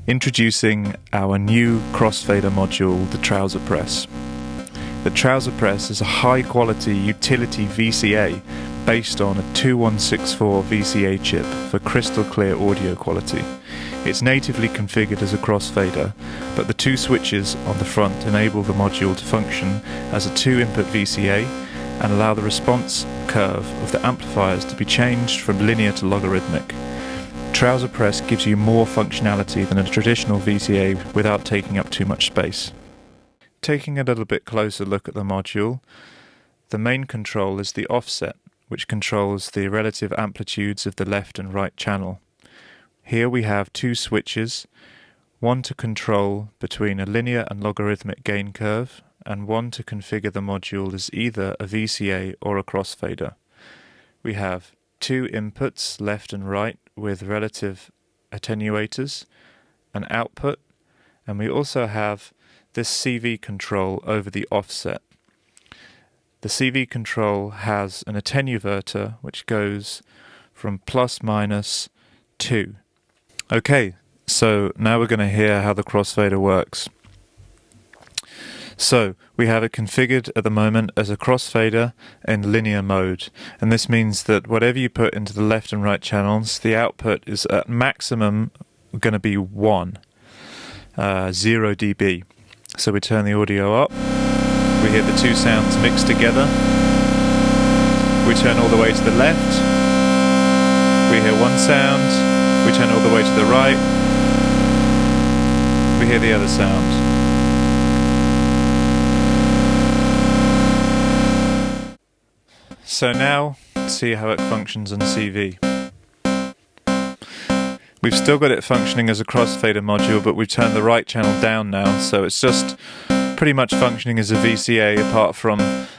Introducing our new crossfader module, the Trouser Press. The Trouser Press is a high-quality utility VCA based on a 2164 VCA chip for crystal clear audio quality. It's natively configured as a crossfader, but the two switches on the front enable the module to function as a 2-input VCA and allow the response curve of the amplifiers to be changed from linear to logarithmic. Trouser Press gives you more functionality than a traditional VCA without taking up too much space. Taking a little bit closer look at the module, the main control is the offset, which controls the relative amplitudes of the left and right channel. Here we have two switches, one to control between a linear and logarithmic gain curve, and one to configure the module as either a VCA or a crossfader. We have two inputs, left and right, with relative attenuators, an output, and we also have this CV control over the offset. The CV control has an attenuverter which goes from plus minus 2. Okay, so now we're going to hear how the crossfader works. So we have it configured at the moment as a crossfader in linear mode, and this means that whatever you put into the left and right channels, the output is at maximum going to be 1, 0 dB. So we turn the audio up, we hear the two sounds mixed together, we turn all the way to the left, we hear one sound, we turn all the way to the right, we hear the other sound. So now, let's see how it functions on CV. We've still got it functioning as a crossfader module, but we've turned the right channel down now, so it's just pretty much functioning as a VCA, apart from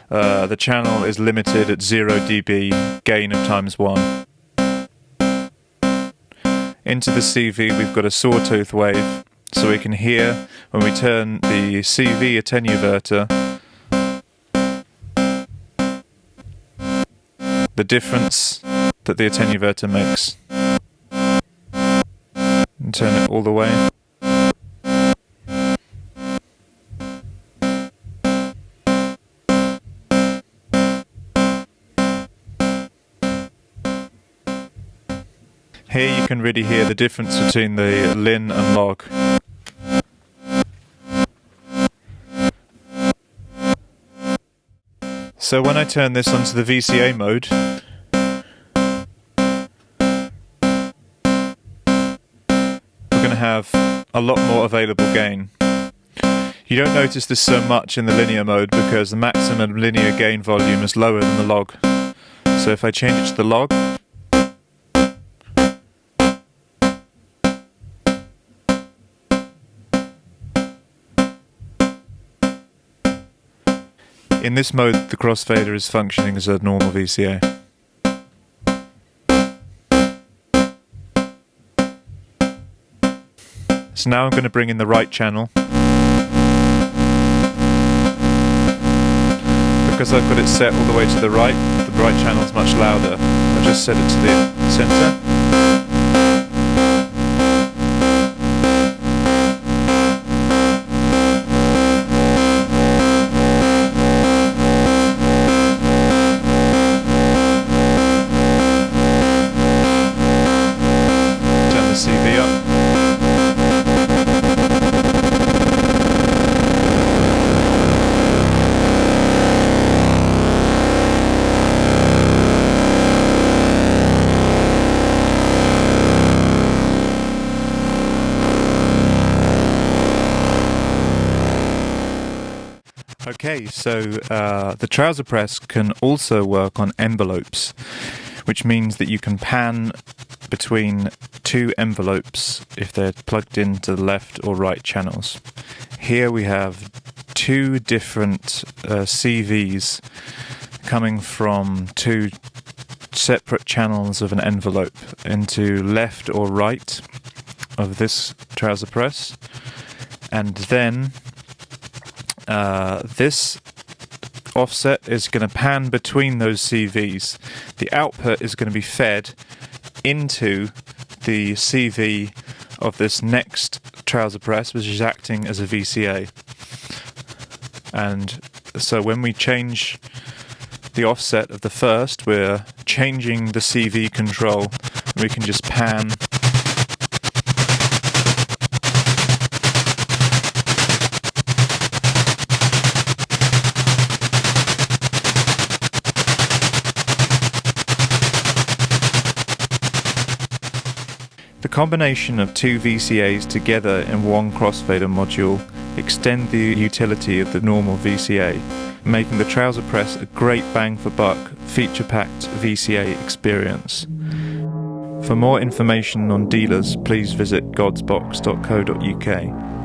the channel is limited at 0 dB, gain of times 1. Into the CV we've got a sawtooth wave, so we can hear when we turn the CV attenuverter the difference that the attenuverter makes. And turn it all the way. Here you can really hear the difference between the lin and log. So when I turn this onto the VCA mode, we're going to have a lot more available gain. You don't notice this so much in the linear mode because the maximum linear gain volume is lower than the log. So if I change it to the log, in this mode, the crossfader is functioning as a normal VCA. So now I'm going to bring in the right channel. Because I've got it set all the way to the right channel is much louder. I'll just set it to the center. CV up. Okay, so the Trouser Press can also work on envelopes, which means that you can pan between two envelopes if they're plugged into the left or right channels. Here we have two different CVs coming from two separate channels of an envelope into left or right of this Trouser Press, and then this offset is going to pan between those CVs. The output is going to be fed into the CV of this next trouser press, which is acting as a VCA. And so when we change the offset of the first, we're changing the CV control. We can just pan. The combination of two VCAs together in one crossfader module extend the utility of the normal VCA, making the trouser press a great bang for buck, feature-packed VCA experience. For more information on dealers, please visit godsbox.co.uk.